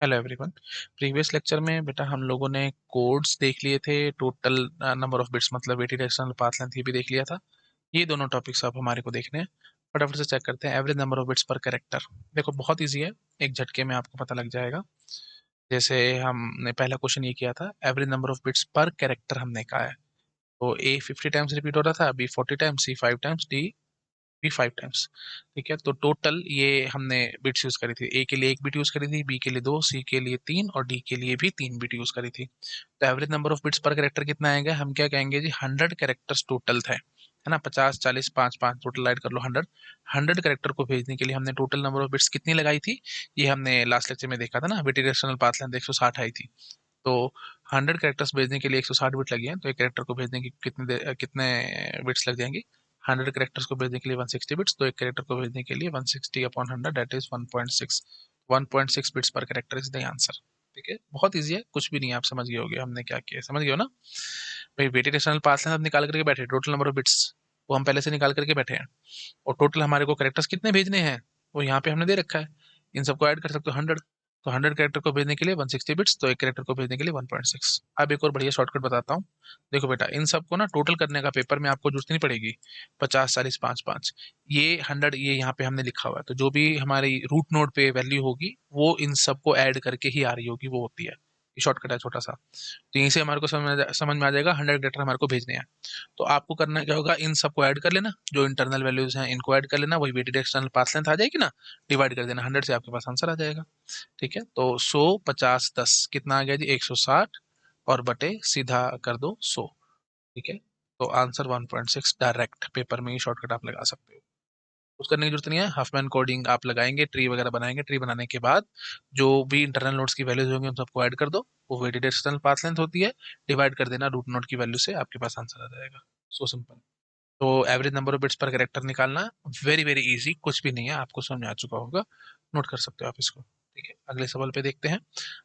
Hello everyone. Previous lecture में बेटा हम लोगों ने कोड्स देख लिए थे, टोटल नंबर ऑफ बिट्स मतलब वेटेड एक्सटर्नल पाथ लेंथ ये भी देख लिया था। ये दोनों टॉपिक्स अब हमारे को देखने हैं। फटाफट से चेक करते हैं average number of bits per character. देखो बहुत इजी है, एक झटके में आपको पता लग जाएगा। जैसे हमने पहला क्वेश्चन ये किया था, average number of bits per character हमने कहा है। तो ए 50 टाइम्स रिपीट हो रहा था, बी 40 टाइम्स, सी 5 टाइम्स, डी भी 5 टाइम्स। ठीक है, तो टोटल ये हमने बिट्स यूज करी थी। ए के लिए एक बिट यूज करी थी, बी के लिए दो, सी के लिए तीन और डी के लिए भी तीन बिट यूज करी थी। तो average number of bits per character कितना आएगा, हम क्या कहेंगे जी, 100 कैरेक्टर्स टोटल थे, है ना। 50 40 5 5 टोटल ऐड कर लो 100। 100 कैरेक्टर को भेजने के लिए हमने टोटल नंबर ऑफ बिट्स कितनी लगाई थी, ये हमने लास्ट लेक्चर में देखा था ना। बिटेरेशनल पाथ लेंथ 160 आई थी। तो 100 कैरेक्टर्स भेजने के लिए 160 बिट लगी हैं, तो एक कैरेक्टर को भेजने की कितने बिट्स लग जाएंगी। 100 कैरेक्टर्स को भेजने के लिए 160 बिट्स, तो एक कैरेक्टर को भेजने के लिए 160 upon 100 that is 1.6। 1.6 bits per character is the answer. ठीक है, बहुत ईजी है, कुछ भी नहीं है, आप समझ गए होगे हमने क्या किया, समझ गए हो ना। भाई वेटेड एक्सटर्नल पाथ लेंथ हम निकाल करके बैठे, टोटल नंबर ऑफ बिट्स वो हम पहले से निकाल करके बैठे हैं। और टोटल हमारे को कैरेक्टर्स कितने भेजने हैं वो यहाँ पे हमने दे रखा है। इन सबको ऐड कर सकते हो 100। तो 100 कैरेक्टर को भेजने के लिए 160 बिट्स, तो एक कैरेक्टर को भेजने के लिए 1.6। अब एक और बढ़िया शॉर्टकट बताता हूँ। देखो बेटा, इन सबको ना टोटल करने का पेपर में आपको जरूरत नहीं पड़ेगी। 50 40 5 5 ये 100 ये यहाँ पे हमने लिखा हुआ है, तो जो भी हमारी रूट नोड पे वैल्यू होगी वो इन सबको ऐड करके ही आ रही होगी, वो होती है। ये शॉर्टकट है छोटा सा। तो यहीं से हमारे को समझ में आ जाएगा 100 कैरेक्टर हमारे को भेजने हैं। तो आपको करना क्या होगा, इन सबको ऐड कर लेना, जो इंटरनल वैल्यूज हैं इनको ऐड कर लेना, वही वेटेड एक्सटर्नल पाथ लेंथ आ जाएगी ना, डिवाइड कर देना 100 से, आपके पास आंसर आ जाएगा। ठीक है, तो 100 50 10 कितना आ गया जी, 160 और बटे सीधा कर दो 100। ठीक है, तो आंसर 1.6 डायरेक्ट पेपर में ही शॉर्टकट आप लगा सकते हो। कुछ करने की जरूरत नहीं है, हाफमैन कोडिंग आप लगाएंगे, ट्री वगैरह बनाएंगे, ट्री बनाने के बाद जो भी इंटरनल नोड्स की वैल्यूज होंगी उन सबको ऐड कर दो, वो वेटेड एक्सटर्नल पाथ लेंथ होती है, डिवाइड कर देना रूट नोड की वैल्यू से, आपके पास आंसर आ जाएगा। So simple. तो average number of bits per character निकालना वेरी वेरी इजी, कुछ भी नहीं है, आपको समझ में आ चुका होगा। नोट कर सकते हो आप इसको। ठीक है, अगले सवाल पे देखते हैं।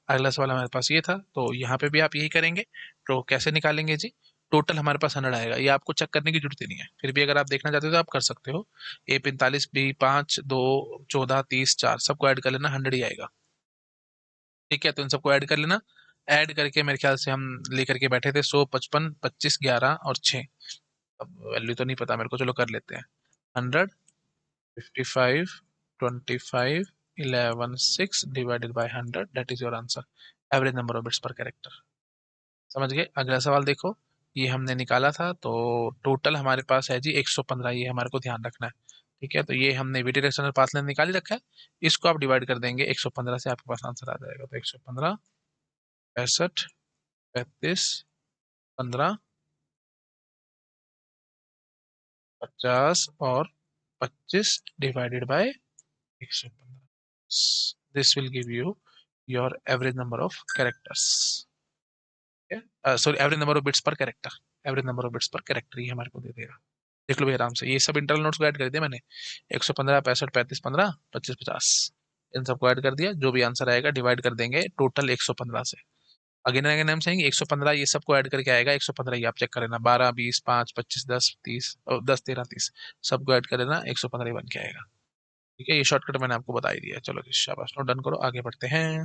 अगला सवाल हमारे पास ये था, तो यहाँ पे भी आप यही करेंगे। तो कैसे निकालेंगे जी, टोटल हमारे पास 100 आएगा, ये आपको चेक करने की जरूरत ही नहीं है, फिर भी अगर आप देखना चाहते हो तो आप कर सकते हो। ए 45, बी 5, 2 14, 30 4 सबको ऐड कर लेना, 100 ही आएगा। ठीक है, तो इन सबको ऐड कर लेना। ऐड करके मेरे ख्याल से हम लेकर के बैठे थे 100 55 25 11 और 6। अब वैल्यू तो नहीं पता मेरे को, चलो कर लेते हैं। 100 55 25 11 6 divided by 100 that is your answer, average number of bits per character. समझ गए। अगला सवाल देखो, ये हमने निकाला था, तो टोटल हमारे पास है जी 115, ये हमारे को ध्यान रखना है। ठीक है, तो ये हमने वेटेड एक्सटर्नल पाथ लेंथ निकाल ही रखा है, इसको आप डिवाइड कर देंगे 115 से, आपके पास आंसर आ जाएगा। तो 115 65 35 15 50 और 25 divided by 115। This will give you your average number of characters. Sorry, average number of bits per character. Average number of bits per character ये हमारे को दे देगा। देख लो भाई आराम से, ये सब इंटरनल नोट्स को ऐड कर दिया मैंने। 115 65 35 15 25 50 इन सबको ऐड कर दिया, जो भी आंसर आएगा डिवाइड कर देंगे टोटल 115 से। अगेन एंड अगेन हम कहेंगे 115 ये सबको ऐड करके आएगा 115, ये आप चेक कर लेना, 12 20 5 25 10 30 और 10 13 30 सबको ऐड कर लेना, 115 बन के आएगा। ठीक है, ये शॉर्टकट मैंने आपको बता ही दिया। चलो जी शाबाश, नोट डन करो, आगे बढ़ते हैं।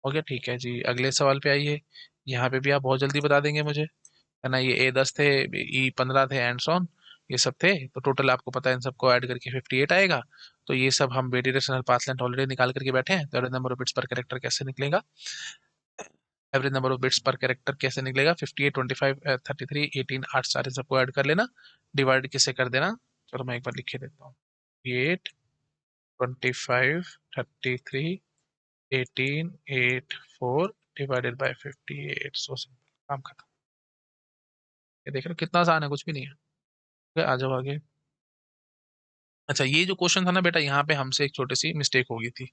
हो गया, ठीक है जी, अगले सवाल पे आइए। यहाँ पे भी आप बहुत जल्दी बता देंगे मुझे, है ना। ये A10 थे, E15 थे एंड सॉन, ये सब थे, तो टोटल आपको पता है इन सबको ऐड करके 58 आएगा। तो ये सब हम weighted external path length already निकाल करके बैठे हैं, तो average number of bits per character कैसे निकलेगा, average number of bits per character कैसे निकलेगा, 58 25 33 18 8 सारे सबको ऐड कर लेना, डिवाइड किससे कर देना। चलो मैं एक बार लिख के देता हूँ, 8 25 33 18 8 4 डिवाइडेड बाय 58। सो सिंपल, काम खत्म। ये देख रहे हो कितना आसान है, कुछ भी नहीं है। ठीक है, आ जाओ आगे। अच्छा, ये जो क्वेश्चन था ना बेटा, यहाँ पे हमसे एक छोटी सी मिस्टेक हो गई थी।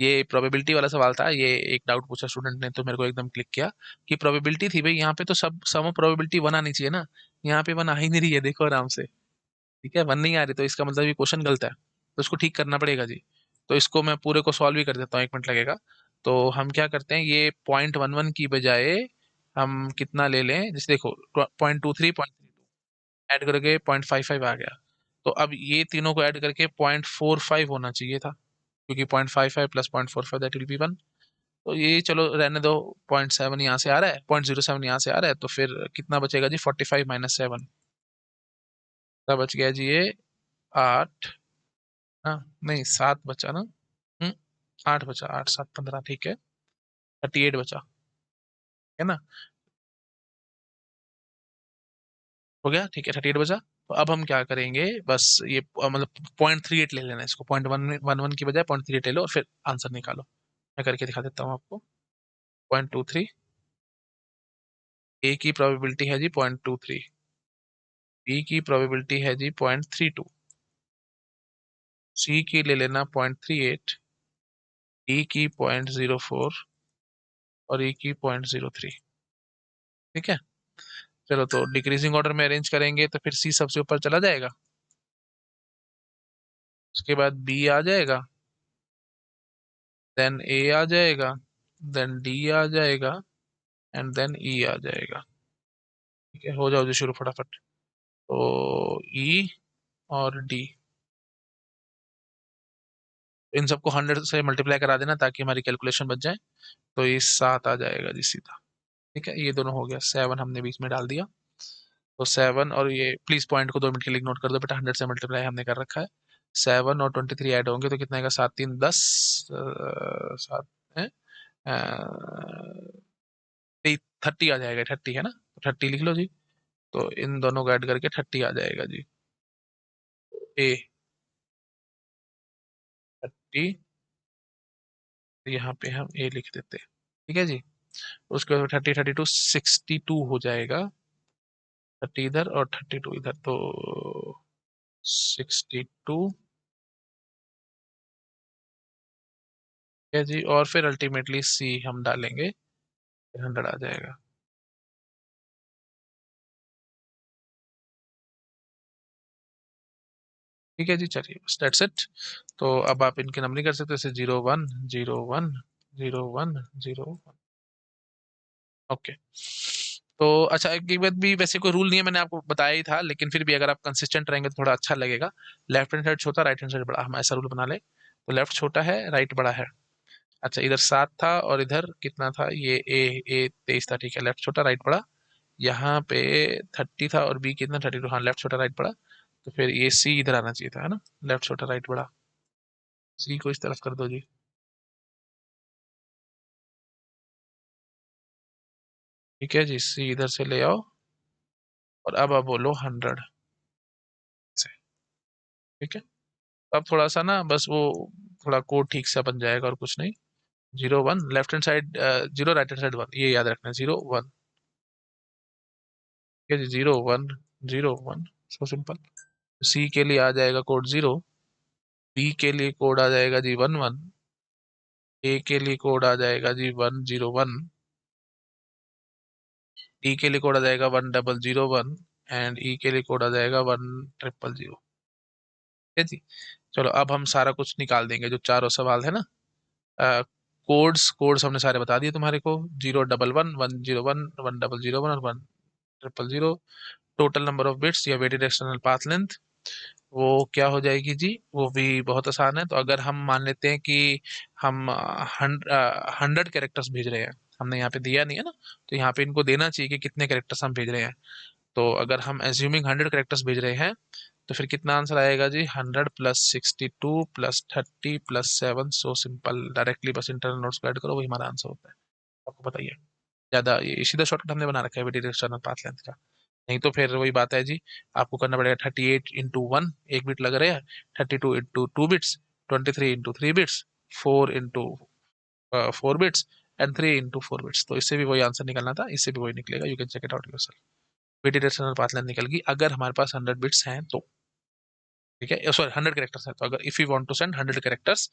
ये प्रोबेबिलिटी वाला सवाल था, ये एक डाउट पूछा स्टूडेंट ने, तो मेरे को एकदम क्लिक किया कि प्रोबेबिलिटी थी भाई, यहाँ पे तो सब सम प्रोबेबिलिटी वन आनी चाहिए ना, यहाँ पे वन आ ही नहीं रही है, देखो आराम से। ठीक है, वन नहीं आ रही, तो इसका मतलब ये क्वेश्चन गलत है, तो इसको ठीक करना पड़ेगा जी। तो इसको मैं पूरे को सॉल्व भी कर देता हूँ, 1 मिनट लगेगा। तो हम क्या करते हैं, ये 0.11 की बजाय हम कितना ले लें, जैसे देखो 0.23 0.32 ऐड करके 0.55 आ गया। तो अब ये तीनों को ऐड करके 0.45 होना चाहिए था, क्योंकि 0.55 प्लस 0.45 दैट विल बी 1। तो ये चलो रहने दो, 0.7 यहाँ से आ रहा है, 0.07 यहाँ से आ रहा है, तो फिर कितना बचेगा जी, 45 माइनस 7, तब बच गया जी ये 8, हाँ नहीं 7 बचा ना, 8 बचा, 8 7 15, ठीक है, 38 बचा, है ना, हो गया, ठीक है, 38 बचा। तो अब हम क्या करेंगे, बस ये मतलब 0.38 ले लेना, इसको 0.11 की बजाय 0.38 ले लो और फिर आंसर निकालो। मैं करके दिखा देता हूँ आपको। 0.23, ए की प्रोबेबिलिटी है जी 0.23, बी की प्रोबेबिलिटी है जी 0.32, सी की ले लेना 0.38, डी की 0.04 और ई की 0.03, ठीक है। चलो तो डिक्रीजिंग ऑर्डर में अरेंज करेंगे तो फिर सी सबसे ऊपर चला जाएगा, उसके बाद बी आ जाएगा, देन ए आ जाएगा, देन डी आ जाएगा, एंड देन ई आ जाएगा, ठीक है। हो जाओ जी शुरू फटाफट। तो ई और डी, इन सबको 100 से मल्टीप्लाई करा देना ताकि हमारी कैलकुलेशन बच जाए। तो ये 7 आ जाएगा जी सीधा, ठीक है। ये दोनों हो गया, 7 हमने बीच में डाल दिया, तो 7 और ये प्लीज पॉइंट को 2 मिनट के लिए इग्नोर कर दो बेटा, 100 से मल्टीप्लाई हमने कर रखा है। 7 और 23 ऐड होंगे तो कितना आएगा, 7 3 10, 7 है 30 आ जाएगा, 30 है ना, तो 30 लिख लो जी। तो इन दोनों को ऐड करके 30 आ जाएगा जी। ए 30, यहाँ पे हम ए लिख देते हैं, ठीक है जी। उसके बाद 30 32 62 हो जाएगा, 30 इधर और 32 इधर, तो 62 है जी। और फिर अल्टीमेटली सी हम डालेंगे, 100 आ जाएगा, ठीक है जी। चलिए बस दैट्स इट। तो अब आप इनके नंबरिंग कर सकते हो, जैसे 01 01 01 01, ओके। तो अच्छा, एक बात भी, वैसे कोई रूल नहीं है, मैंने आपको बताया ही था, लेकिन फिर भी अगर आप कंसिस्टेंट रहेंगे तो थोड़ा अच्छा लगेगा। लेफ्ट हैंड साइड छोटा, राइट हैंड साइड बड़ा, हम ऐसा रूल बना ले, तो लेफ्ट छोटा है, राइट बड़ा है। अच्छा, इधर 7 था और इधर कितना था, ये ए ए 23 था, ठीक है, लेफ्ट छोटा राइट बड़ा। यहाँ पे 30 था और बी कितना, 32, हाँ लेफ्ट छोटा राइट बड़ा। तो फिर ये सी इधर आना चाहिए था, है ना, लेफ्ट छोटा राइट बड़ा, सी को इस तरफ कर दो जी, ठीक है जी। सी इधर से ले आओ और अब आप बोलो 100 से, ठीक है। अब थोड़ा सा ना बस वो थोड़ा कोड ठीक से बन जाएगा और कुछ नहीं। 01 left hand side 0, right hand side 1, ये याद रखना है, 01, ठीक है जी, 01 01, सो सिंपल। सी के लिए आ जाएगा कोड 0, बी के लिए कोड आ जाएगा जी 11, ए के लिए कोड आ जाएगा जी 101, डी के लिए कोड आ जाएगा 1001, एंड ई के लिए कोड आ जाएगा 1000, ठीक है जी। चलो अब हम सारा कुछ निकाल देंगे, जो चारों सवाल है ना। कोड्स कोड्स हमने सारे बता दिए तुम्हारे को, 011 101 1001 और 1000। टोटल नंबर ऑफ बिट्स या वेटेड एक्सटर्नल पाथ लेंथ, वो क्या हो जाएगी जी, वो भी बहुत आसान है। तो अगर हम मान लेते हैं कि हम 100 कैरेक्टर्स भेज रहे हैं, हमने यहाँ पे दिया नहीं है ना, तो यहाँ पे इनको देना चाहिए कि कितने कैरेक्टर्स हम भेज रहे हैं। तो अगर हम एज्यूमिंग 100 कैरेक्टर्स भेज रहे हैं, तो फिर कितना आंसर आएगा जी, 100 plus 62 plus 30 plus 7, so simple, directly बस इंटरनल नोट्स को ऐड करो, वही हमारा आंसर होता है। आपको बताइए, ज्यादा ये सीधा शॉर्टकट हमने बना रखा है वेटेड एक्सटर्नल पाथ लेंथ का। नहीं तो फिर वही बात है जी, आपको करना पड़ेगा 38 इंटू 1, 1 बिट लग रहे हैं, 32 into 2 bits, 23 into 3 bits, 4 into 4 bits, and 3 into 4 bits. तो इससे भी वही आंसर निकलना था, इससे भी वही निकलेगा, you can check it out yourself. Weighted external path length निकल गई अगर हमारे पास 100 बिट्स हैं तो, ठीक है, सॉरी 100 कैरेक्टर्स है, तो अगर if you want to send 100 characters,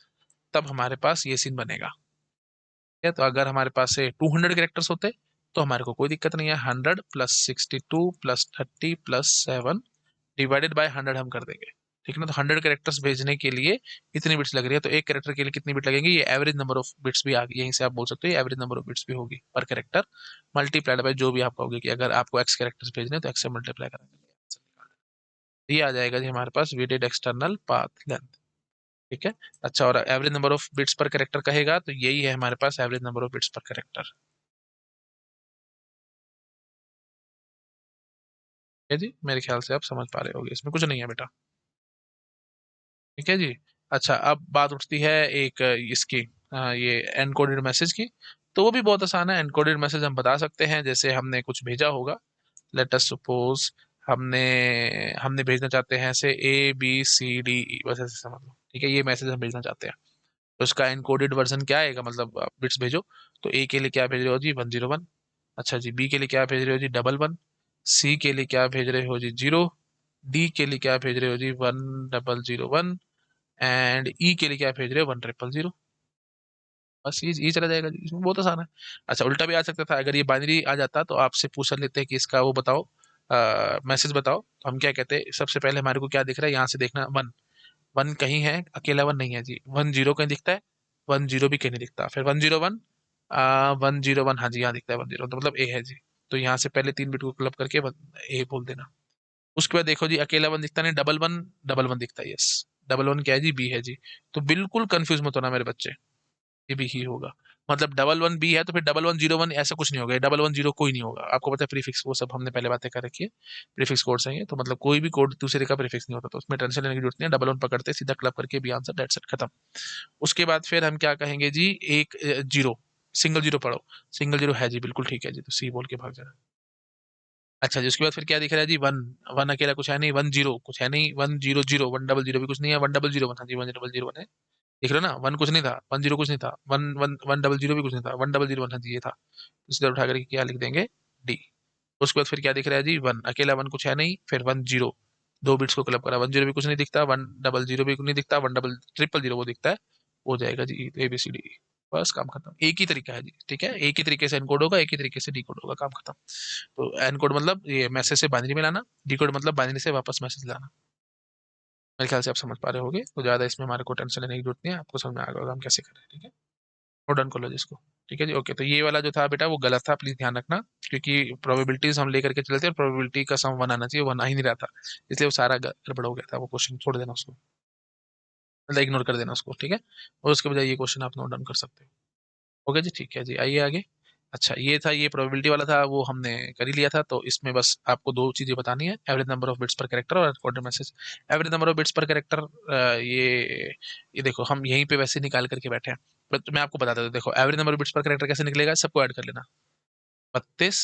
तब हमारे पास ये सीन बनेगा, ठीक है। तो अगर हमारे पास से 200 कैरेक्टर्स होते तो हमारे को कोई दिक्कत नहीं है, 100 plus 62 plus 30 plus 7 divided by 100 हम कर देंगे, ठीक है ना। तो 100 कैरेक्टर्स भेजने के लिए कितनी बिट्स लग रही है, तो एक कैरेक्टर के लिए कितनी बिट लगेंगी, ये एवरेज नंबर ऑफ बिट्स भी आ गई, यहीं से आप बोल सकते हो ये एवरेज नंबर ऑफ बिट्स भी होगी पर कैरेक्टर, मल्टीप्लाइड बाय जो भी आप कहोगे कि अगर आपको एक्स कैरेक्टर्स भेजने हैं, तो एक्स से मल्टीप्लाई करेंगे, ये आ जाएगा जी हमारे पास वेटेड एक्सटर्नल पाथ लेंथ। ठीक है। अच्छा, और average number of bits per character कहेगा तो यही है हमारे पास average number of bits per character. है जी, मेरे ख्याल से आप समझ पा रहे होगे, इसमें कुछ नहीं है बेटा। ठीक है जी। अच्छा, अब बात उठती है एक इसकी, ये एनकोडेड मैसेज की। तो वो भी बहुत आसान है। एनकोडेड मैसेज हम बता सकते हैं, जैसे हमने कुछ भेजा होगा। लेट अस सपोज हमने हमने भेजना चाहते हैं ऐसे ABCDE, बस ऐसे समझ लो। ठीक है, ये मैसेज हम भेजना चाहते हैं। तो उसका एनकोडेड वर्जन क्या आएगा, मतलब बिट्स भेजो। तो A के लिए क्या भेज रहे हो जी, 101। अच्छा जी, B के लिए क्या भेज रहे हो जी, 11। C के लिए क्या भेज रहे हो जी, 0। D के लिए क्या भेज रहे हो जी, 1001। एंड ई के लिए क्या भेज रहे हो, 1000। बस ये चला जाएगा जी, इसमें बहुत आसान है। अच्छा, उल्टा भी आ सकता था, अगर ये बाइनरी आ जाता तो आपसे पूछ लेते हैं कि इसका वो बताओ, मैसेज बताओ। तो हम क्या कहते हैं, सबसे पहले हमारे को क्या दिख रहा है, यहाँ से देखना, वन। वन कहीं है, अकेला वन नहीं है जी। 10 कहीं दिखता है, 10 भी कहीं नहीं दिखता। फिर 101, 101, हाँ जी यहाँ दिखता है 10, तो मतलब ए है जी। तो यहाँ से पहले 3 बिट को क्लब करके ए बोल देना। उसके बाद देखो जी, अकेला वन दिखता नहीं, डबल वन दिखता है, यस। डबल वन क्या है जी, बी है जी। तो बिल्कुल कंफ्यूज मत होना मेरे बच्चे, ये भी ही होगा। मतलब डबल वन बी है तो फिर 1101 ऐसा कुछ नहीं होगा, 1110 कोई नहीं होगा। आपको पता है प्रीफिक्स, वो सब हमने पहले बातें कर रखी है। प्रीफिक्स कोड सही है, तो मतलब कोई भी कोड दूसरे का प्रीफिक्स नहीं होता, तो उसमें टेंशन लेने की जरूरत नहीं है। डबल वन पकड़ते सीधा क्लब करके भी आंसर, डेट सेट खत्म। उसके बाद फिर हम क्या कहेंगे जी, एक जीरो, सिंगल जीरो पढ़ो। सिंगल जीरो है जी, बिल्कुल ठीक है जी, तो सी बोल के भाग जाना। अच्छा जी, उसके बाद फिर क्या दिख रहा है जी, वन। वन अकेला कुछ है नहीं, 10 कुछ है नहीं, 100, 100 भी कुछ नहीं है, 100, हाँ जी 1001 है। देख रहे हो ना, वन कुछ नहीं था, 10 कुछ नहीं था, वन वन 100 भी कुछ नहीं था, 1001, हाँ जी ये था। तो सीधा उठा करके क्या लिख देंगे, डी। उसके बाद फिर क्या दिख रहा है जी, वन अकेला, वन कुछ है नहीं, फिर 10, दो बिट्स को क्लब करा, 10 भी कुछ नहीं दिखता, 100 भी कुछ नहीं दिखता, 1000 वो दिखता है। हो जाएगा जी ABCD। बस काम खत्म, एक ही तरीका है जी। ठीक है, एक ही तरीके से एनकोड होगा, एक ही तरीके से डिकोड होगा, काम खत्म। तो एनकोड मतलब ये मैसेज से बाइनरी में लाना, डिकोड मतलब बाइनरी से वापस मैसेज लाना। मेरे ख्याल से आप समझ पा रहे होगे, तो ज्यादा इसमें हमारे को टेंशन लेने की जरूरत नहीं है, आपको समझ में आ गया होगा हम कैसे करें। ठीक है, नोट डाउन कर लो जिसको। ठीक है जी, ओके। तो ये वाला जो था बेटा वो गलत था, प्लीज ध्यान रखना। क्योंकि प्रोबेबिलिटीज हम लेकर के चलते हैं, और प्रोबेबिलिटी का सम वन आना चाहिए, वन आ ही नहीं रहा था। इसलिए वो सारा गड़बड़ हो गया था, वो क्वेश्चन छोड़ देना उसको, मतलब इग्नोर कर देना उसको। ठीक है, और उसके बजाय ये क्वेश्चन आप नोट डाउन कर सकते हो। ओके जी, ठीक है जी, आइए आगे। अच्छा, ये था, ये प्रोबेबिलिटी वाला था, वो हमने कर ही लिया था। तो इसमें बस आपको दो चीजें बतानी है, average number of bits per character और encoded message. Average number of bits per character, ये देखो हम यहीं पे वैसे निकाल करके बैठे हैं। बट मैं आपको बता देता हूँ, देखो average number of bits per character कैसे निकलेगा, सबको ऐड कर लेना। 32,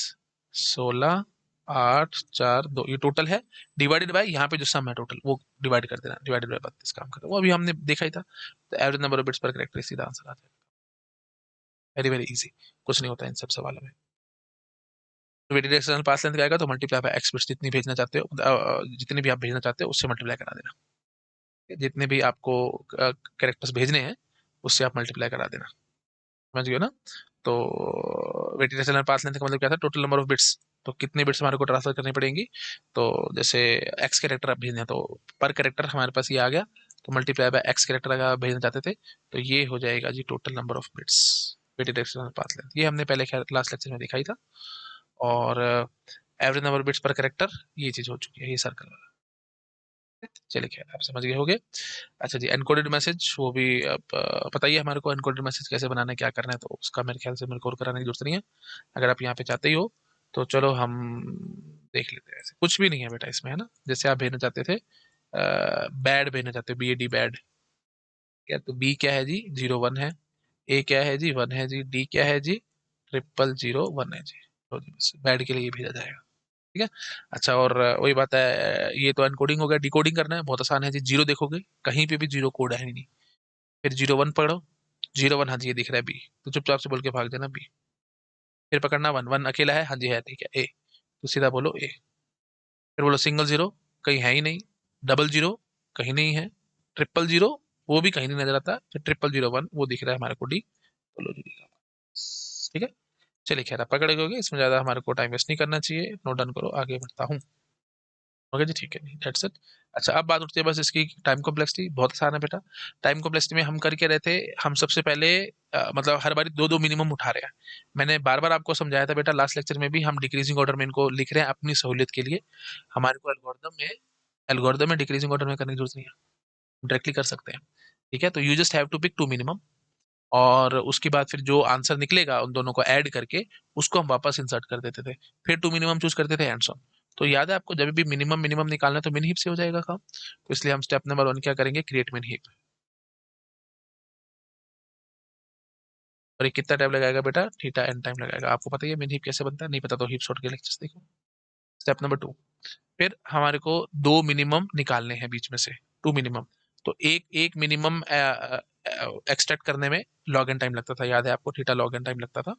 16, 8, 4, 2, ये टोटल है। डिवाइडेड बाय यहाँ पे जो सम है टोटल, वो डिवाइड कर देना, डिवाइडेड बाय 32, काम करता वो अभी हमने देखा ही था। तो average number of bits per character सीधा आंसर आ जाएगा। वेरी वेरी इजी, कुछ नहीं होता इन सब सवालों में। तो वेटेड एक्सटर्नल पास लेंथ का आएगा तो मल्टीप्लाई बाय एक्स बिट्स, जितनी भेजना चाहते हो, जितने भी आप भेजना चाहते हो उससे मल्टीप्लाई करा देना। जितने भी आपको कैरेक्टर्स भेजने हैं उससे आप मल्टीप्लाई करा देना। समझ गए ना। तो वेटेड एक्सटर्नल पास लेंथ का मतलब क्या था, टोटल नंबर ऑफ बिट्स। तो कितने बिट्स हमारे को ट्रांसफर करनी पड़ेंगी। तो जैसे एक्स कैरेक्टर आप भेजने हैं तो पर कैरेक्टर हमारे पास ये आ गया। तो मल्टीप्लाई बाय एक्स कैरेक्टर अगर भेजना चाहते थे तो ये हो जाएगा जी total number of bits, weighted external path length. ये हमने पहले लास्ट लेक्चर में दिखाई था। और average number bits per character, ये चीज हो चुकी है, ये सर्कल वाला। चलिए खैर, आप समझ गए होगे। अच्छा जी, एनकोडेड मैसेज, वो भी अब पता ही है हमारे को एनकोडेड मैसेज कैसे बनाना है, क्या करना है, तो उसका मेरे ख्याल से मेरे को और कराने की जरूरत नहीं है। अगर आप यहाँ पे चाहते ही हो तो चलो हम देख लेते हैं। ऐसे कुछ भी नहीं है बेटा इसमें, है ना। जैसे आप भेजना चाहते थे, बैड भेजना चाहते हो, BAD बैड। क्या, तो बी क्या है जी, 01 है। ए क्या है जी, 1 है जी। डी क्या है जी, 0001 है जी। तो जी बस बैड के लिए ये भेजा जाएगा। ठीक है। अच्छा, और वही बात है, ये तो एनकोडिंग हो गया। डिकोडिंग करना है, बहुत आसान है जी। जीरो देखोगे कहीं पे भी जीरो कोड है ही नहीं। फिर 01 पढ़ो, 01, हाँ जी ये दिख रहा है बी। तो चुपचाप से बोल के भाग जाना बी। फिर पकड़ना वन, वन अकेला है, हाँ जी है, ठीक है ए। तो सीधा बोलो ए। फिर बोलो सिंगल जीरो, कहीं है ही नहीं। डबल जीरो, कहीं नहीं है। ट्रिपल जीरो, वो भी कहीं नहीं नजर आता। फिर 0001, वो दिख रहा है हमारे को डी। बोलो जी। ठीक है। चलिए खैर, आप पकड़ गए होगे, इसमें ज्यादा हमारे को टाइम वेस्ट नहीं करना चाहिए। नोट डाउन करो, आगे बढ़ता हूँ। ओके जी, ठीक है, दैट्स इट। अच्छा, अब बात उठती है बस इसकी टाइम कॉम्प्लेक्सिटी। बहुत आसान है बेटा। टाइम कॉम्प्लेक्सिटी में हम कर क्या रहे थे, हम सबसे पहले मतलब हर बारी दो दो मिनिमम उठा रहे हैं। मैंने बार बार आपको समझाया था बेटा लास्ट लेक्चर में भी, हम डिक्रीजिंग ऑर्डर में इनको लिख रहे हैं अपनी सहूलियत के लिए। हमारे को एल्गोरिदम में डिक्रीजिंग ऑर्डर में करने की जरूरत नहीं है, डायरेक्टली कर सकते हैं। ठीक है, तो you just have to pick 2 minimum, और उसके बाद फिर जो आंसर निकलेगा उन दोनों को ऐड करके उसको हम वापस इंसर्ट कर देते थे, फिर 2 मिनिमम चूज करते थे, एंड सो ऑन। तो याद है आपको, जब भी मिनिमम मिनिमम निकालना है तो मिन हीप से हो जाएगा काम। तो इसलिए हम स्टेप नंबर 1 क्या करेंगे, क्रिएट मिन हीप। और ये कितना टाइम लगाएगा बेटा, थीटा एन टाइम लगाएगा। आपको पता है मिन हीप कैसे बनता है, नहीं पता तो हीप सॉर्ट के लेक्चर्स देखो। स्टेप नंबर 2, फिर हमारे को 2 मिनिमम निकालने हैं बीच में से, 2 मिनिमम। तो एक एक मिनिमम एक्सट्रैक्ट करने में लॉग एन टाइम लगता था, याद है आपको, थीटा लॉग एन टाइम लगता था।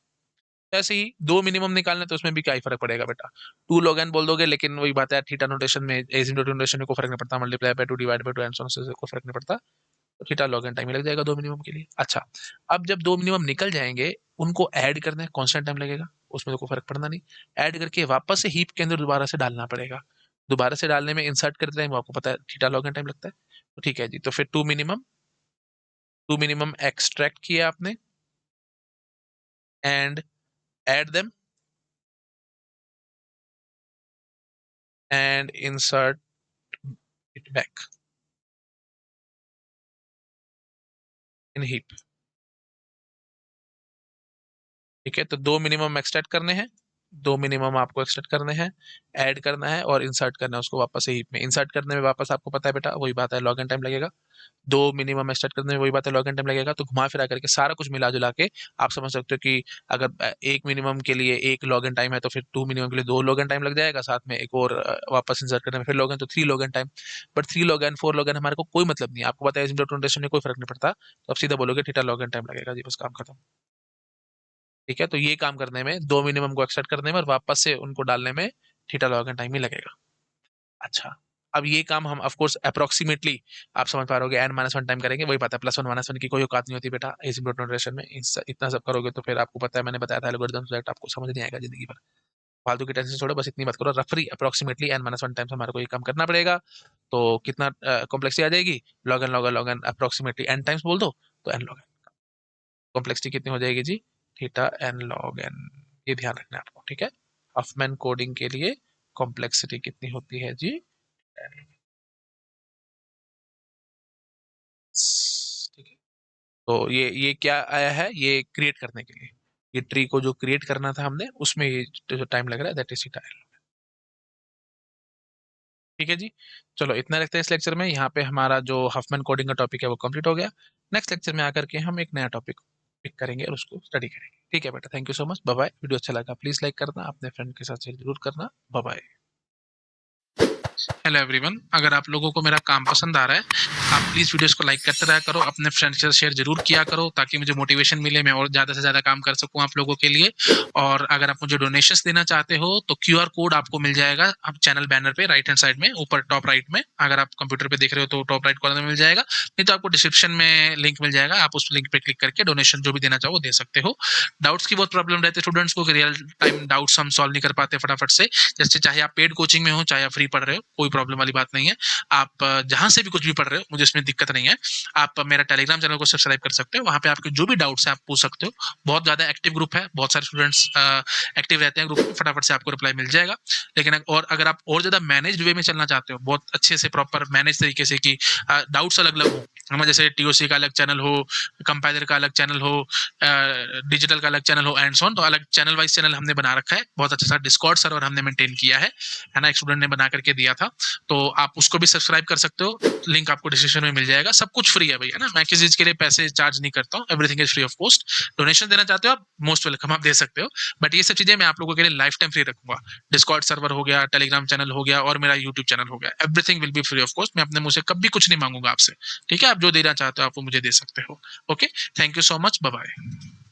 ऐसे ही 2 मिनिमम निकालने, तो उसमें भी क्या ही फर्क पड़ेगा बेटा, 2 log n बोल दोगे, लेकिन वही बात है, थीटा नोटेशन में, एसिम्प्टोट नोटेशन में कोई फर्क नहीं पड़ता, multiply by 2 divide by 2 and so on, से कोई फर्क नहीं पड़ता। तो थीटा log n टाइम ही लग जाएगा 2 मिनिमम के लिए। अच्छा, अब जब 2 मिनिमम निकल जाएंगे, उनको ऐड करना है, कांस्टेंट टाइम लगेगा, उसमें तो कोई फर्क पड़ना नहीं। ऐड करके वापस से हीप के अंदर दोबारा से डालना पड़ेगा। दोबारा से डालने में इंसर्ट करते टाइम आपको पता है थीटा log n टाइम लगता है। तो ठीक है जी, तो फिर 2 मिनिमम एक्सट्रैक्ट किया आपने, and add them and insert it back in heap. ठीक है, तो 2 मिनिमम एक्सट्रैक्ट करने हैं, 2 मिनिमम आपको एक्सट्रैक्ट करने हैं, ऐड करना है और इंसर्ट करना है उसको वापस से हीप में। इंसर्ट करने में वापस आपको पता है बेटा, वही बात है, लॉग एन टाइम लगेगा। 2 मिनिमम एक्सट्रैक्ट करने में वही बात है, लॉग एन टाइम लगेगा। तो घुमा फिरा करके सारा कुछ मिला जुला के आप समझ सकते हो कि अगर एक मिनिमम के लिए एक लॉग एन टाइम है, तो फिर 2 मिनिमम के लिए 2 लॉग एन टाइम लग जाएगा, साथ में एक और वापस इंसर्ट करने में फिर लॉग एन, तो 3 log n time. But 3 log n 4 log n हमारे को कोई मतलब नहीं है, आपको पता है इस में कोई फर्क नहीं पड़ता, तो आप सीधा बोलोगे थीटा लॉग एन टाइम लगेगा जी, बस काम खत्म। ठीक है, तो ये काम करने में, 2 मिनिमम को एक्सट्रैक्ट करने में और वापस से उनको डालने में थीटा लॉग एन टाइम ही लगेगा। अच्छा, अब ये काम हम ऑफ कोर्स अप्रोक्सीमेटली, आप समझ पा रहे n-1 टाइम करेंगे, वही बात है, +1 -1 की कोई औकात नहीं होती बेटा एसिम्प्टोट नोटेशन में। इतना सब करोगे तो फिर आपको पता है, मैंने बताया था एल्गोरिथम सेट आपको समझ नहीं आएगा जिंदगी भर। फालतू की टेंशन छोड़ो, बस इतनी बात करो, रफली अप्रोक्सीमेटली n-1 टाइम्स हमारे को ये काम करना पड़ेगा। तो कितना कॉम्प्लेक्सिटी आ जाएगी, log n approximately n times बोल दो, तो n log n। कॉम्प्लेक्सिटी कितनी हो जाएगी जी, थीटा n log n। ये ध्यान रखना है आपको, ठीक है। हफमैन कोडिंग के लिए कॉम्प्लेक्सिटी कितनी होती है जी, ठीक है। तो ये क्या आया है, ये क्रिएट करने के लिए, ये ट्री को जो क्रिएट करना था हमने, उसमें ये जो टाइम लग रहा है, दैट इज थीटा। ठीक है जी, चलो इतना रखते हैं इस लेक्चर में। यहाँ पे हमारा जो हफमैन कोडिंग का टॉपिक है वो कंप्लीट हो गया। नेक्स्ट लेक्चर में आकर के हम एक नया टॉपिक पिक करेंगे और उसको स्टडी करेंगे। ठीक है बेटा, thank you so much, bye bye. Video अच्छा लगा प्लीज लाइक करना, अपने फ्रेंड के साथ शेयर जरूर करना। Bye bye. हेलो एवरीवन, अगर आप लोगों को मेरा काम पसंद आ रहा है, आप प्लीज़ वीडियोस को लाइक करते रहा करो, अपने फ्रेंड्स के साथ शेयर जरूर किया करो, ताकि मुझे मोटिवेशन मिले, मैं और ज़्यादा से ज़्यादा काम कर सकूं आप लोगों के लिए। और अगर आप मुझे डोनेशंस देना चाहते हो तो क्यूआर कोड आपको मिल जाएगा आप चैनल बैनर पे राइट हैंड साइड में ऊपर टॉप राइट में, अगर आप कंप्यूटर पे देख रहे हो तो टॉप राइट कॉर्नर में मिल जाएगा, नहीं तो आपको डिस्क्रिप्शन में लिंक मिल जाएगा, आप उस लिंक पे क्लिक करके डोनेशन जो भी देना चाहो वो दे सकते हो। डाउट्स की बहुत प्रॉब्लम रहती है स्टूडेंट्स को, रियल टाइम डाउट्स हम सॉल्व नहीं कर पाते फटाफट से, जैसे चाहे आप पेड कोचिंग में हो चाहे आप फ्री पढ़ रहे हो, कोई प्रॉब्लम वाली बात नहीं है। आप जहां से भी कुछ भी पढ़ रहे हो, मुझे इसमें दिक्कत नहीं है। आप मेरा टेलीग्राम चैनल को सब्सक्राइब कर सकते हो, वहां पे आपके जो भी डाउट्स है आप पूछ सकते हो। बहुत ज्यादा एक्टिव ग्रुप है, बहुत सारे स्टूडेंट्स एक्टिव रहते हैं ग्रुप में, फटाफट से आपको रिप्लाई मिल जाएगा। लेकिन और अगर आप और ज्यादा मैनेज वे में चलना चाहते हो, बहुत अच्छे से प्रॉपर मैनेज तरीके से, कि डाउट्स अलग अलग हो, हमें जैसे टीओसी का अलग चैनल हो, कंपाइलर का अलग चैनल हो, डिजिटल का अलग चैनल हो एंड सो ऑन, तो अलग चैनल वाइज चैनल हमने बना रखा है। बहुत अच्छा सा डिस्कॉर्ड सर्वर हमने मेंटेन किया है ना, एक स्टूडेंट ने बना करके दिया था, तो आप उसको भी सब्सक्राइब कर सकते हो। लिंक आपको डिस्क्रिप्शन में मिल जाएगा। सब कुछ फ्री है भैया ना, मैं किसी चीज के लिए पैसे चार्ज नहीं करता हूँ, everything is free of cost. Donation देना चाहते हो आप, मोस्ट वेलकम, आप दे सकते हो। बट ये सब चीजें मैं आप लोगों के लिए लाइफ टाइम फ्री रखूंगा। डिस्कॉर्ड सर्वर हो गया, टेलीग्राम चैनल हो गया और मेरा यूट्यूब चैनल हो गया, everything will be free of cost. मैं अपने मुंह से कभी कुछ नहीं मांगूंगा आपसे। ठीक है, आप जो देना चाहते हो आप वो मुझे दे सकते हो। Okay, thank you so much, bye bye.